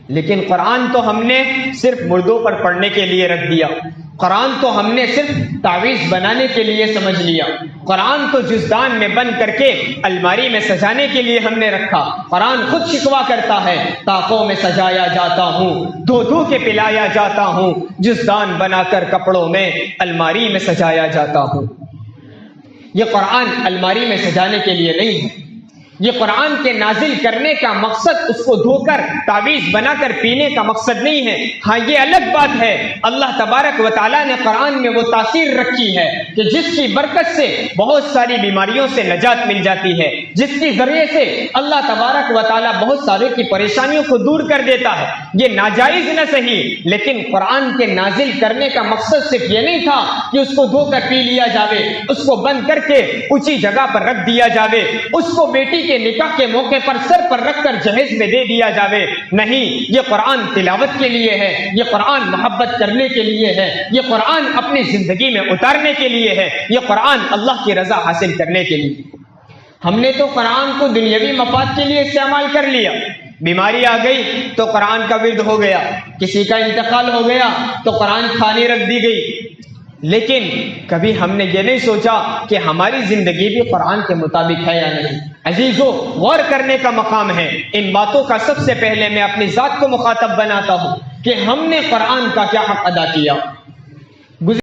لیکن قرآن تو ہم نے صرف مردوں پر پڑھنے کے لیے رکھ دیا، قرآن تو ہم نے صرف تعویذ بنانے کے لیے سمجھ لیا، قرآن تو جزدان میں بند کر کے الماری میں سجانے کے لیے ہم نے رکھا۔ قرآن خود شکوا کرتا ہے، طاقوں میں سجایا جاتا ہوں، دھو دھو کے پلایا جاتا ہوں، جزدان بنا کر کپڑوں میں الماری میں سجایا جاتا ہوں۔ یہ قرآن الماری میں سجانے کے لیے نہیں ہے، یہ قرآن کے نازل کرنے کا مقصد اس کو دھو کر تعویذ بنا کر پینے کا مقصد نہیں ہے۔ ہاں یہ الگ بات ہے، اللہ تبارک و تعالیٰ نے قرآن میں وہ تاثیر رکھی ہے کہ جس کی برکت سے بہت ساری بیماریوں سے نجات مل جاتی ہے، جس کے ذریعے سے اللہ تبارک و تعالیٰ بہت سارے کی پریشانیوں کو دور کر دیتا ہے۔ یہ ناجائز نہ صحیح، لیکن قرآن کے نازل کرنے کا مقصد صرف یہ نہیں تھا کہ اس کو دھو کر پی لیا جاوے، اس کو بند کر کے اونچی جگہ پر رکھ دیا جاوے، اس کو بیٹی کے نکاح کے موقع پر سر پر رکھ کر جہیز میں دے دیا جاوے۔ نہیں، یہ قرآن تلاوت کے لیے ہے، یہ قرآن محبت کرنے کے لیے ہے، یہ قرآن اپنی زندگی میں اتارنے کے لیے ہے، یہ قرآن اللہ کی رضا حاصل کرنے کے لیے۔ ہم نے تو قرآن کو دنیاوی مفاد کے لیے استعمال کر لیا، بیماری آ گئی تو قرآن کا ورد ہو گیا، کسی کا انتقال ہو گیا تو قرآن کھانے رکھ دی گئی، لیکن کبھی ہم نے یہ نہیں سوچا کہ ہماری زندگی بھی قرآن کے مطابق ہے یا نہیں۔ عزیزو، غور کرنے کا مقام ہے۔ ان باتوں کا سب سے پہلے میں اپنی ذات کو مخاطب بناتا ہوں کہ ہم نے قرآن کا کیا حق ادا کیا۔